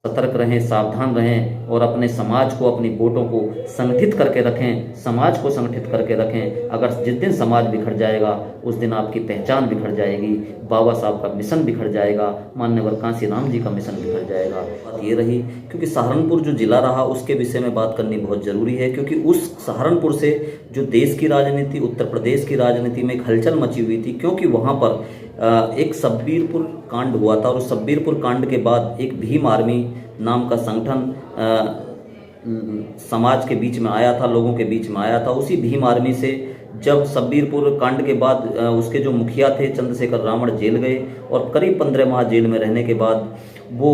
सतर्क रहें, सावधान रहें और अपने समाज को, अपनी वोटों को संगठित करके रखें, समाज को संगठित करके रखें। अगर जिस दिन समाज बिखर जाएगा उस दिन आपकी पहचान बिखर जाएगी, बाबा साहब का मिशन बिखर जाएगा, मान्यवर कांशीराम जी का मिशन बिखर जाएगा। बात ये रही, क्योंकि सहारनपुर जो जिला रहा उसके विषय में बात करनी बहुत ज़रूरी है, क्योंकि उस सहारनपुर से जो देश की राजनीति, उत्तर प्रदेश की राजनीति में एक हलचल मची हुई थी, क्योंकि वहाँ पर एक सब्बीरपुर कांड हुआ था और उस सब्बीरपुर कांड के बाद एक भीम आर्मी नाम का संगठन समाज के बीच में आया था, लोगों के बीच में आया था। उसी भीम आर्मी से जब सब्बीरपुर कांड के बाद उसके जो मुखिया थे चंद्रशेखर रावण जेल गए और करीब 15 माह जेल में रहने के बाद वो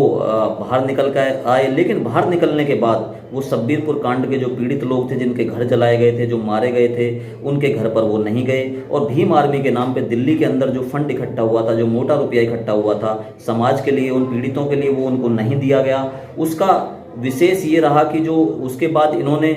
बाहर निकल कर आए। लेकिन बाहर निकलने के बाद वो सब्बीरपुर कांड के जो पीड़ित लोग थे, जिनके घर जलाए गए थे, जो मारे गए थे, उनके घर पर वो नहीं गए और भीम आर्मी के नाम पे दिल्ली के अंदर जो फंड इकट्ठा हुआ था, जो मोटा रुपया इकट्ठा हुआ था समाज के लिए, उन पीड़ितों के लिए, वो उनको नहीं दिया गया। उसका विशेष ये रहा कि जो उसके बाद इन्होंने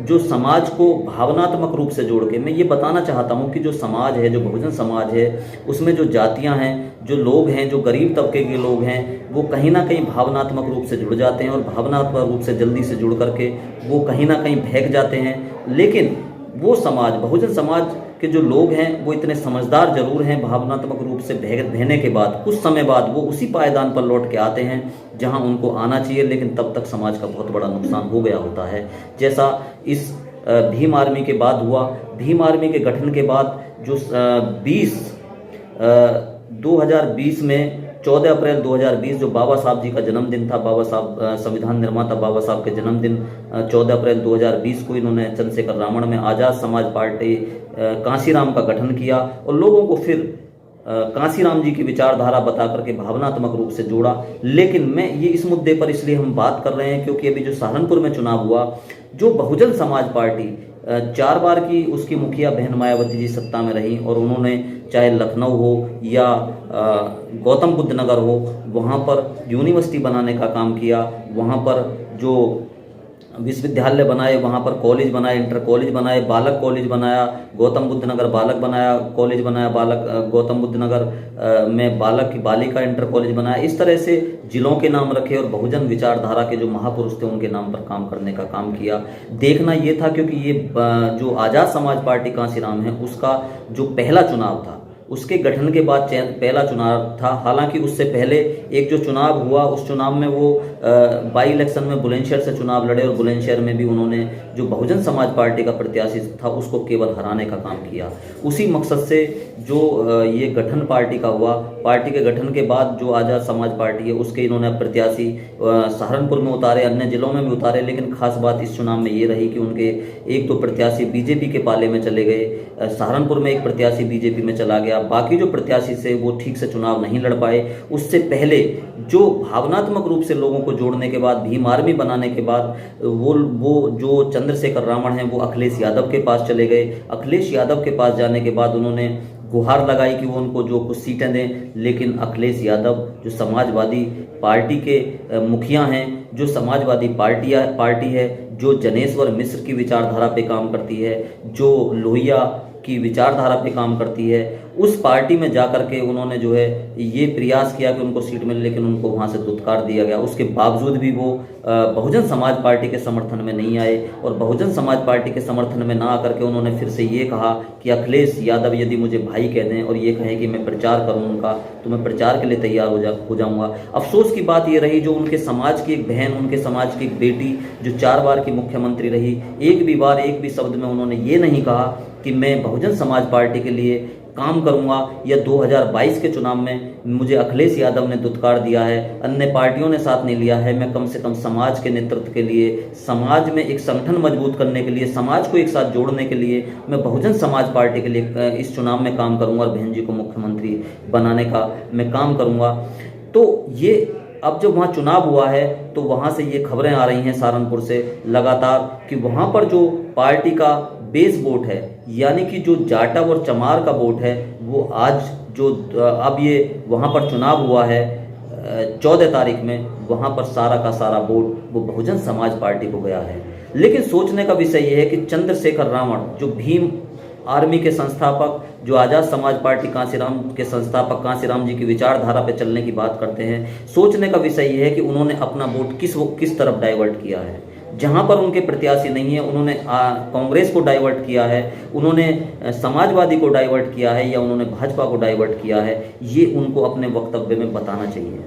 जो समाज को भावनात्मक रूप से जोड़ के, मैं ये बताना चाहता हूँ कि जो समाज है, जो बहुजन समाज है, उसमें जो जातियाँ हैं, जो लोग हैं, जो गरीब तबके के लोग हैं, वो कहीं ना कहीं भावनात्मक रूप से जुड़ जाते हैं और भावनात्मक रूप से जल्दी से जुड़ करके वो कहीं ना कहीं बहक जाते हैं। लेकिन वो समाज, बहुजन समाज के जो लोग हैं वो इतने समझदार जरूर हैं, भावनात्मक रूप से बहने के बाद कुछ समय बाद वो उसी पायदान पर लौट के आते हैं जहां उनको आना चाहिए, लेकिन तब तक समाज का बहुत बड़ा नुकसान हो गया होता है। जैसा इस भीम आर्मी के बाद हुआ। भीम आर्मी के गठन के बाद जो 2020 में 14 अप्रैल 2020 जो बाबा साहब जी का जन्मदिन था, बाबा साहब संविधान निर्माता बाबा साहब के जन्मदिन 14 अप्रैल 2020 को इन्होंने चंद्रशेखर रावण में आज़ाद समाज पार्टी कांशीराम का गठन किया और लोगों को फिर कांशीराम जी की विचारधारा बता करके भावनात्मक रूप से जोड़ा। लेकिन मैं ये इस मुद्दे पर इसलिए हम बात कर रहे हैं क्योंकि अभी जो सहारनपुर में चुनाव हुआ, जो बहुजन समाज पार्टी 4 बार की उसकी मुखिया बहन मायावती जी सत्ता में रही और उन्होंने चाहे लखनऊ हो या गौतम बुद्ध नगर हो, वहाँ पर यूनिवर्सिटी बनाने का काम किया, वहाँ पर जो विश्वविद्यालय बनाए, वहाँ पर कॉलेज बनाए, इंटर कॉलेज बनाए, बालक कॉलेज बनाया, गौतम बुद्ध नगर बालक बनाया, कॉलेज बनाया, बालक गौतम बुद्ध नगर में बालक की बालिका इंटर कॉलेज बनाया। इस तरह से जिलों के नाम रखे और बहुजन विचारधारा के जो महापुरुष थे उनके नाम पर काम करने का काम किया। देखना ये था क्योंकि ये जो आज़ाद समाज पार्टी कांशीराम है उसका जो पहला चुनाव था, उसके गठन के बाद पहला चुनाव था। हालांकि उससे पहले एक जो चुनाव हुआ उस चुनाव में वो बाई इलेक्शन में बुलंदशहर से चुनाव लड़े और बुलंदशहर में भी उन्होंने जो बहुजन समाज पार्टी का प्रत्याशी था उसको केवल हराने का काम किया। उसी मकसद से जो ये गठन पार्टी का हुआ, पार्टी के गठन के बाद जो आज़ाद समाज पार्टी है उसके इन्होंने प्रत्याशी सहारनपुर में उतारे, अन्य जिलों में भी उतारे। लेकिन खास बात इस चुनाव में ये रही कि उनके एक तो प्रत्याशी बीजेपी के पाले में चले गए, सहारनपुर में एक प्रत्याशी बीजेपी में चला गया, बाकी जो प्रत्याशी से वो ठीक से चुनाव नहीं लड़ पाए। उससे पहले जो भावनात्मक रूप से लोगों को जोड़ने के बाद, भीम आर्मी बनाने के बाद वो जो चंद्रशेखर रावण हैं वो अखिलेश यादव के पास चले गए। अखिलेश यादव के पास जाने के बाद उन्होंने गुहार लगाई कि वो उनको जो कुछ सीटें दें, लेकिन अखिलेश यादव जो समाजवादी पार्टी के मुखिया हैं, जो समाजवादी पार्टी है, जो जनेश्वर मिश्र की विचारधारा पे काम करती है, जो लोहिया की विचारधारा पे काम करती है, उस पार्टी में जाकर के उन्होंने जो है ये प्रयास किया कि उनको सीट मिले, लेकिन उनको वहाँ से दुत्कार दिया गया। उसके बावजूद भी वो बहुजन समाज पार्टी के समर्थन में नहीं आए और बहुजन समाज पार्टी के समर्थन में ना आकर के उन्होंने फिर से ये कहा कि अखिलेश यादव यदि मुझे भाई कह दें और ये कहें कि मैं प्रचार करूँ उनका, तो मैं प्रचार के लिए तैयार हो जाऊँगा। अफसोस की बात ये रही जो उनके समाज की एक बहन, उनके समाज की एक बेटी जो 4 बार की मुख्यमंत्री रही, एक भी शब्द में उन्होंने ये नहीं कहा कि मैं बहुजन समाज पार्टी के लिए काम करूंगा, या 2022 के चुनाव में मुझे अखिलेश यादव ने दुत्कार दिया है, अन्य पार्टियों ने साथ नहीं लिया है, मैं कम से कम समाज के नेतृत्व के लिए, समाज में एक संगठन मजबूत करने के लिए, समाज को एक साथ जोड़ने के लिए मैं बहुजन समाज पार्टी के लिए इस चुनाव में काम करूंगा और बहन जी को मुख्यमंत्री बनाने का मैं काम करूंगा। तो ये अब जब वहाँ चुनाव हुआ है तो वहाँ से ये खबरें आ रही हैं सहारनपुर से लगातार कि वहाँ पर जो पार्टी का बेस वोट है, यानी कि जो जाटव और चमार का वोट है, वो आज जो अब ये वहाँ पर चुनाव हुआ है 14 तारीख में, वहाँ पर सारा का सारा वोट वो बहुजन समाज पार्टी को गया है। लेकिन सोचने का विषय ये है कि चंद्रशेखर रावण जो भीम आर्मी के संस्थापक, जो आज़ाद समाज पार्टी कांसीराम के संस्थापक कांसीराम जी की विचारधारा पे चलने की बात करते हैं, सोचने का विषय ये है कि उन्होंने अपना वोट किस तरफ डाइवर्ट किया है। जहां पर उनके प्रत्याशी नहीं है उन्होंने कांग्रेस को डाइवर्ट किया है, उन्होंने समाजवादी को डाइवर्ट किया है, या उन्होंने भाजपा को डाइवर्ट किया है, ये उनको अपने वक्तव्य में बताना चाहिए।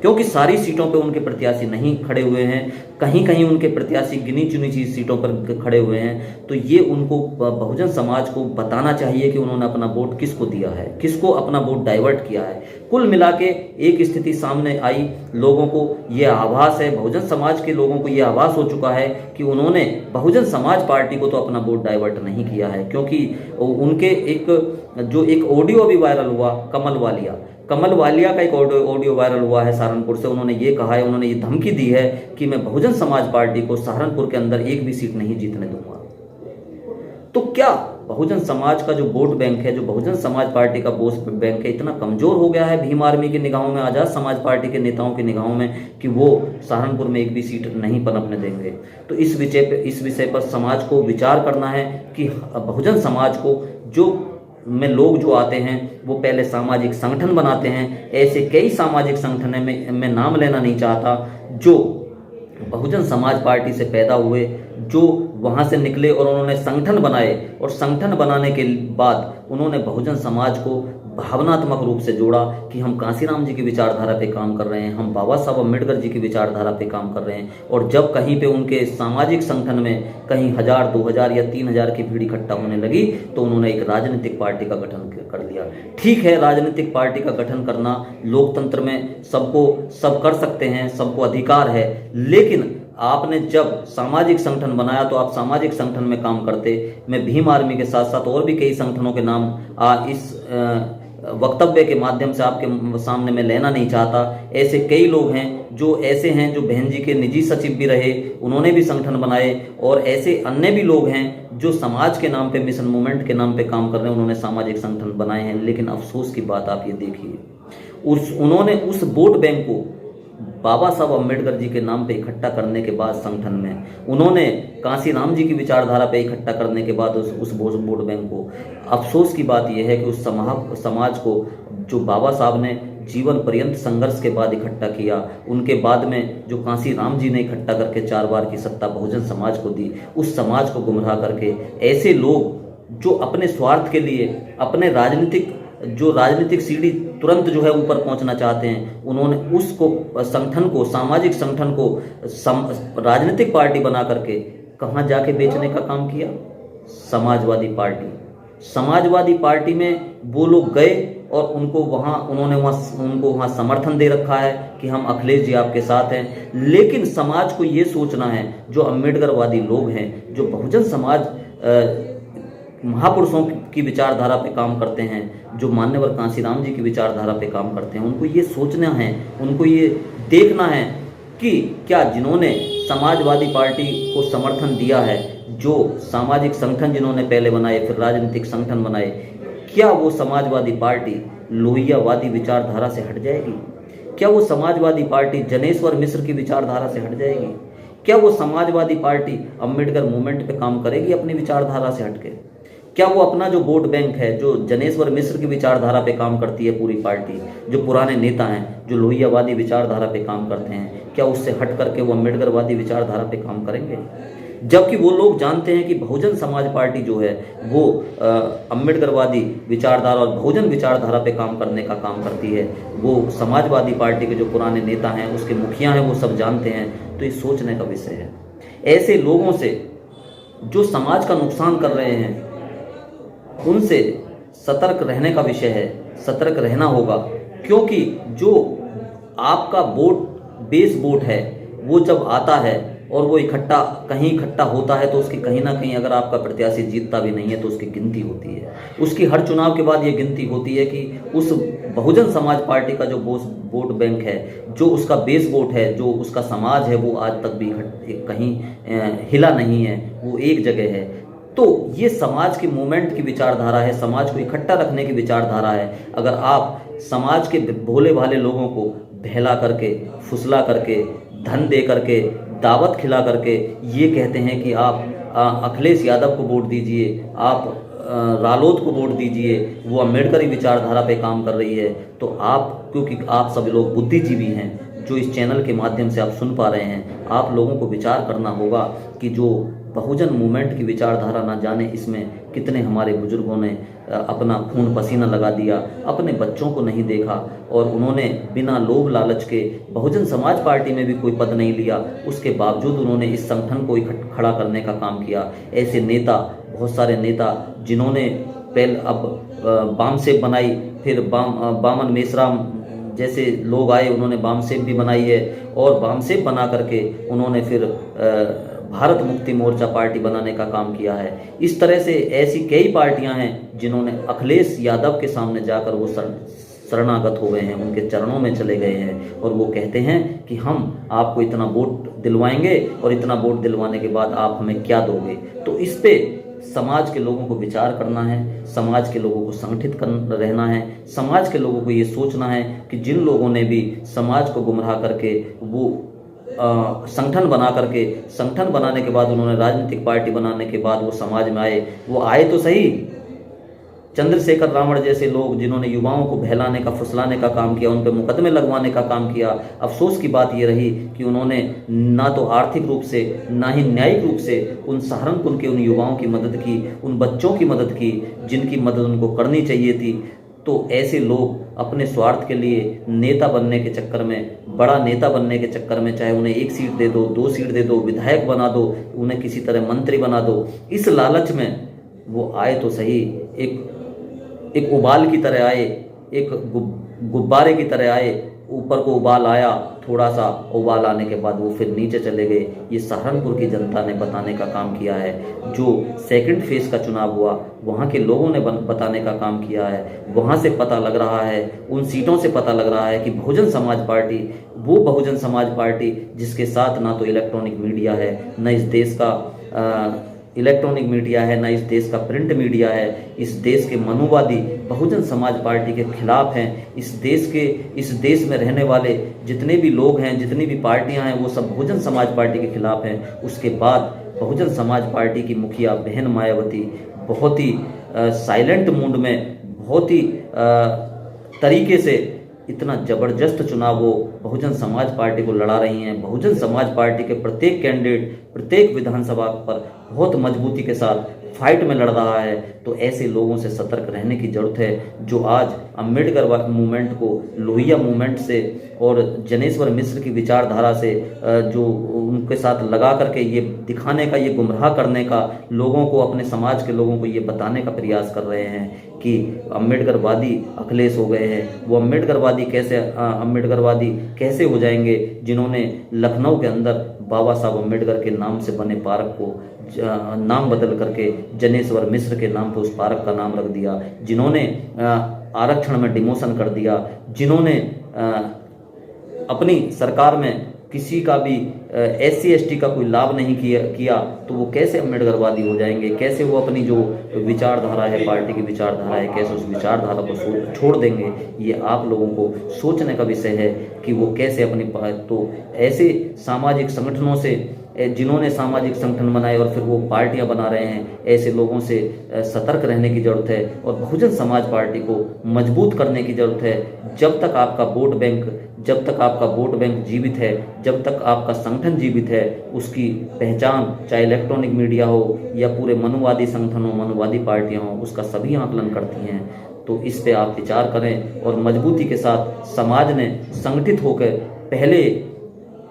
क्योंकि सारी सीटों पे उनके प्रत्याशी नहीं खड़े हुए हैं, कहीं कहीं उनके प्रत्याशी गिनी चुनी सीटों पर खड़े हुए हैं। तो ये उनको बहुजन समाज को बताना चाहिए कि उन्होंने अपना वोट किसको दिया है, किसको अपना वोट डाइवर्ट किया है। कुल मिला के एक स्थिति सामने आई, लोगों को ये आभास है, बहुजन समाज के लोगों को ये आभास हो चुका है कि उन्होंने बहुजन समाज पार्टी को तो अपना वोट डाइवर्ट नहीं किया है। क्योंकि उनके एक ऑडियो अभी वायरल हुआ, कमल वालिया का एक ऑडियो वायरल हुआ है सहारनपुर से। उन्होंने ये कहा है, उन्होंने ये धमकी दी है कि मैं बहुजन समाज पार्टी को सहारनपुर के अंदर एक भी सीट नहीं जीतने दूंगा। तो क्या बहुजन समाज का जो वोट बैंक है, जो बहुजन समाज पार्टी का वोट बैंक है, इतना कमजोर हो गया है भीम आर्मी की निगाहों में, आजाद समाज पार्टी के नेताओं की निगाहों में, कि वो सहारनपुर में एक भी सीट नहीं पनपने देंगे? तो इस विषय पर समाज को विचार करना है कि बहुजन समाज को में लोग जो आते हैं वो पहले सामाजिक संगठन बनाते हैं। ऐसे कई सामाजिक संगठन में मैं नाम लेना नहीं चाहता जो बहुजन समाज पार्टी से पैदा हुए, जो वहाँ से निकले और उन्होंने संगठन बनाए, और संगठन बनाने के बाद उन्होंने बहुजन समाज को भावनात्मक रूप से जोड़ा कि हम कांसीराम जी की विचारधारा पे काम कर रहे हैं, हम बाबा साहब अम्बेडकर जी की विचारधारा पे काम कर रहे हैं। और जब कहीं पे उनके सामाजिक संगठन में कहीं 1000, 2000 या 3000 की भीड़ इकट्ठा होने लगी तो उन्होंने एक राजनीतिक पार्टी का गठन कर लिया। ठीक है, राजनीतिक पार्टी का गठन करना लोकतंत्र में सब कर सकते हैं, सबको अधिकार है, लेकिन आपने जब सामाजिक संगठन बनाया तो आप सामाजिक संगठन में काम करते। मैं भीम आर्मी के साथ साथ और भी कई संगठनों के नाम इस वक्तव्य के माध्यम से आपके सामने मैं लेना नहीं चाहता। ऐसे कई लोग हैं जो बहन जी के निजी सचिव भी रहे, उन्होंने भी संगठन बनाए, और ऐसे अन्य भी लोग हैं जो समाज के नाम पे, मिशन मूवमेंट के नाम पे काम कर रहे हैं, उन्होंने सामाजिक संगठन बनाए हैं। लेकिन अफसोस की बात आप ये देखिए, उन्होंने उस वोट बैंक को बाबा साहब अम्बेडकर जी के नाम पे इकट्ठा करने के बाद संगठन में, उन्होंने कांसीराम जी की विचारधारा पे इकट्ठा करने के बाद उस वोट बैंक को, अफसोस की बात यह है कि उस समाज को जो बाबा साहब ने जीवन पर्यंत संघर्ष के बाद इकट्ठा किया, उनके बाद में जो कांसीराम जी ने इकट्ठा करके 4 बार की सत्ता बहुजन समाज को दी, उस समाज को गुमराह करके ऐसे लोग जो अपने स्वार्थ के लिए, अपने राजनीतिक सीढ़ी तुरंत जो है ऊपर पहुंचना चाहते हैं, उन्होंने उसको संगठन को, सामाजिक संगठन को राजनीतिक पार्टी बना करके कहां जाके बेचने का काम किया? समाजवादी पार्टी में वो लोग गए और उन्होंने वहां समर्थन दे रखा है कि हम अखिलेश जी आपके साथ हैं। लेकिन समाज को ये सोचना है, जो अम्बेडकरवादी लोग हैं, जो बहुजन समाज महापुरुषों की विचारधारा पे काम करते हैं, जो मान्यवर कांसीराम जी की विचारधारा पे काम करते हैं, उनको ये सोचना है, उनको ये देखना है कि क्या जिन्होंने समाजवादी पार्टी को समर्थन दिया है, जो सामाजिक संगठन जिन्होंने पहले बनाए, फिर राजनीतिक संगठन बनाए, क्या वो समाजवादी पार्टी लोहियावादी विचारधारा से हट जाएगी? क्या वो समाजवादी पार्टी जनेश्वर मिश्र की विचारधारा से हट जाएगी? क्या वो समाजवादी पार्टी अम्बेडकर मूवमेंट पे काम करेगी अपनी विचारधारा से हटके? क्या वो अपना जो वोट बैंक है, जो जनेश्वर मिश्र की विचारधारा पे काम करती है पूरी पार्टी, जो पुराने नेता हैं, जो लोहियावादी विचारधारा पे काम करते हैं, क्या उससे हट करके वो अम्बेडकरवादी विचारधारा पे काम करेंगे? जबकि वो लोग जानते हैं कि बहुजन समाज पार्टी जो है वो अम्बेडकरवादी विचारधारा और बहुजन विचारधारा पे काम करने का काम करती है। वो समाजवादी पार्टी के जो पुराने नेता हैं, उसके मुखिया हैं, वो सब जानते हैं। तो ये सोचने का विषय है। ऐसे लोगों से जो समाज का नुकसान कर रहे हैं, उनसे सतर्क रहने का विषय है, सतर्क रहना होगा। क्योंकि जो आपका बेस वोट है, वो जब आता है और वो कहीं इकट्ठा होता है, तो उसकी कहीं ना कहीं, अगर आपका प्रत्याशी जीतता भी नहीं है तो उसकी गिनती होती है। उसकी हर चुनाव के बाद ये गिनती होती है कि उस बहुजन समाज पार्टी का जो वोट बैंक है, जो उसका बेस वोट है, जो उसका समाज है, वो आज तक भी कहीं हिला नहीं है, वो एक जगह है। तो ये समाज की मूवमेंट की विचारधारा है, समाज को इकट्ठा रखने की विचारधारा है। अगर आप समाज के भोले भाले लोगों को बहला करके, फुसला करके, धन दे करके, दावत खिला करके ये कहते हैं कि आप अखिलेश यादव को वोट दीजिए, आप रालोद को वोट दीजिए, वो अम्बेडकरी विचारधारा पे काम कर रही है। तो आप, क्योंकि आप सभी लोग बुद्धिजीवी हैं जो इस चैनल के माध्यम से आप सुन पा रहे हैं, आप लोगों को विचार करना होगा कि जो बहुजन मूवमेंट की विचारधारा ना जाने इसमें कितने हमारे बुजुर्गों ने अपना खून पसीना लगा दिया, अपने बच्चों को नहीं देखा, और उन्होंने बिना लोभ लालच के बहुजन समाज पार्टी में भी कोई पद नहीं लिया, उसके बावजूद उन्होंने इस संगठन को खड़ा करने का काम किया। ऐसे नेता, बहुत सारे नेता जिन्होंने पहले अब बामसेब बनाई, फिर बामन मेश्राम जैसे लोग आए, उन्होंने बामसेब भी बनाई है, और बामसेब बना करके उन्होंने फिर भारत मुक्ति मोर्चा पार्टी बनाने का काम किया है। इस तरह से ऐसी कई पार्टियां हैं जिन्होंने अखिलेश यादव के सामने जाकर वो शरणागत हो गए हैं, उनके चरणों में चले गए हैं, और वो कहते हैं कि हम आपको इतना वोट दिलवाएंगे और इतना वोट दिलवाने के बाद आप हमें क्या दोगे। तो इस पे समाज के लोगों को विचार करना है, समाज के लोगों को संगठित कर रहना है, समाज के लोगों को ये सोचना है कि जिन लोगों ने भी समाज को गुमराह करके वो संगठन बना करके, संगठन बनाने के बाद उन्होंने राजनीतिक पार्टी बनाने के बाद वो समाज में आए, वो आए तो सही। चंद्रशेखर रावण जैसे लोग जिन्होंने युवाओं को बहलाने का, फुसलाने का काम किया, उन पर मुकदमे लगवाने का काम किया। अफसोस की बात ये रही कि उन्होंने ना तो आर्थिक रूप से ना ही न्यायिक रूप से उन सहारनपुर के उन युवाओं की मदद की, उन बच्चों की मदद की जिनकी मदद उनको करनी चाहिए थी। तो ऐसे लोग अपने स्वार्थ के लिए नेता बनने के चक्कर में, बड़ा नेता बनने के चक्कर में, चाहे उन्हें 1 सीट दे दो, 2 सीट दे दो, विधायक बना दो, उन्हें किसी तरह मंत्री बना दो, इस लालच में वो आए तो सही, एक उबाल की तरह आए, एक गुब्बारे की तरह आए, ऊपर को उबाल आया, थोड़ा सा उबाल आने के बाद वो फिर नीचे चले गए। ये सहारनपुर की जनता ने बताने का काम किया है। जो सेकंड फेज का चुनाव हुआ वहाँ के लोगों ने बताने का काम किया है। वहाँ से पता लग रहा है, उन सीटों से पता लग रहा है कि बहुजन समाज पार्टी, वो बहुजन समाज पार्टी जिसके साथ ना तो इलेक्ट्रॉनिक मीडिया है, न इस देश का इलेक्ट्रॉनिक मीडिया है, ना इस देश का प्रिंट मीडिया है, इस देश के मनुवादी बहुजन समाज पार्टी के खिलाफ हैं। इस देश में रहने वाले जितने भी लोग हैं, जितनी भी पार्टियां हैं, वो सब बहुजन समाज पार्टी के खिलाफ हैं। उसके बाद बहुजन समाज पार्टी की मुखिया बहन मायावती बहुत ही साइलेंट मूड में, बहुत ही तरीके से इतना जबरदस्त चुनाव वो बहुजन समाज पार्टी को लड़ा रही हैं। बहुजन समाज पार्टी के प्रत्येक कैंडिडेट प्रत्येक विधानसभा पर बहुत मजबूती के साथ फाइट में लड़ रहा है। तो ऐसे लोगों से सतर्क रहने की जरूरत है जो आज अम्बेडकर मूवमेंट को लोहिया मूवमेंट से और जनेश्वर मिश्र की विचारधारा से जो उनके साथ लगा करके ये दिखाने का, ये गुमराह करने का, लोगों को, अपने समाज के लोगों को ये बताने का प्रयास कर रहे हैं कि अम्बेडकरवादी अखिलेश हो गए हैं। वो अम्बेडकरवादी कैसे हो जाएंगे जिन्होंने लखनऊ के अंदर बाबा साहब अम्बेडकर के नाम से बने पार्क को नाम बदल करके जनेश्वर मिश्र के नाम पर उस पार्क का नाम रख दिया, जिन्होंने आरक्षण में डिमोशन कर दिया, जिन्होंने अपनी सरकार में किसी का भी SC ST का कोई लाभ नहीं किया, तो वो कैसे अम्बेडकरवादी हो जाएंगे? कैसे वो अपनी जो विचारधारा है, पार्टी की विचारधारा है, कैसे उस विचारधारा को छोड़ देंगे? ये आप लोगों को सोचने का विषय है कि वो कैसे अपनी, तो ऐसे सामाजिक संगठनों से, जिन्होंने सामाजिक संगठन बनाए और फिर वो पार्टियां बना रहे हैं, ऐसे लोगों से सतर्क रहने की जरूरत है और बहुजन समाज पार्टी को मजबूत करने की जरूरत है। जब तक आपका वोट बैंक जीवित है, जब तक आपका संगठन जीवित है, उसकी पहचान चाहे इलेक्ट्रॉनिक मीडिया हो या पूरे मनुवादी संगठन हो, मनुवादी पार्टियां हो, उसका सभी आकलन करती हैं। तो इस पे आप विचार करें और मजबूती के साथ समाज ने संगठित होकर पहले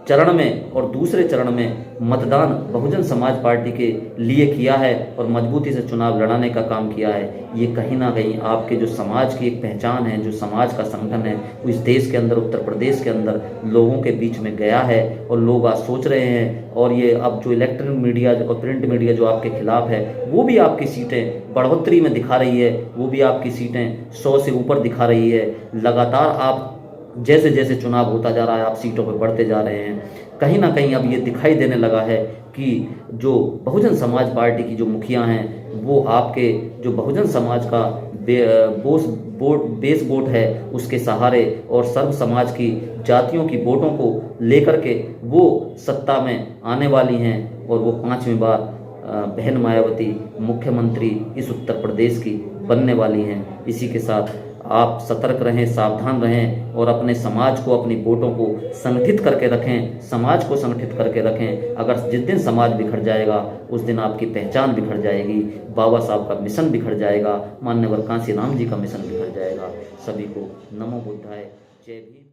चरण में और दूसरे चरण में मतदान बहुजन समाज पार्टी के लिए किया है और मजबूती से चुनाव लड़ाने का काम किया है। ये कहीं ना कहीं आपके जो समाज की एक पहचान है, जो समाज का संगठन है, वो इस देश के अंदर, उत्तर प्रदेश के अंदर लोगों के बीच में गया है और लोग आज सोच रहे हैं। और ये अब जो इलेक्ट्रॉनिक मीडिया और प्रिंट मीडिया जो आपके खिलाफ है, वो भी आपकी सीटें बढ़ोतरी में दिखा रही है, वो भी आपकी सीटें 100 से ऊपर दिखा रही है। लगातार आप जैसे जैसे चुनाव होता जा रहा है, आप सीटों पर बढ़ते जा रहे हैं। कहीं ना कहीं अब ये दिखाई देने लगा है कि जो बहुजन समाज पार्टी की जो मुखिया हैं, वो आपके जो बहुजन समाज का बेस वोट है, उसके सहारे और सर्व समाज की जातियों की वोटों को लेकर के वो सत्ता में आने वाली हैं और वो 5वीं बार बहन मायावती मुख्यमंत्री इस उत्तर प्रदेश की बनने वाली हैं। इसी के साथ आप सतर्क रहें, सावधान रहें और अपने समाज को, अपनी वोटों को संगठित करके रखें, समाज को संगठित करके रखें। अगर जिस दिन समाज बिखर जाएगा उस दिन आपकी पहचान बिखर जाएगी, बाबा साहब का मिशन बिखर जाएगा, मान्यवर कांशीराम जी का मिशन बिखर जाएगा। सभी को नमो बुद्धाय, जय भीम।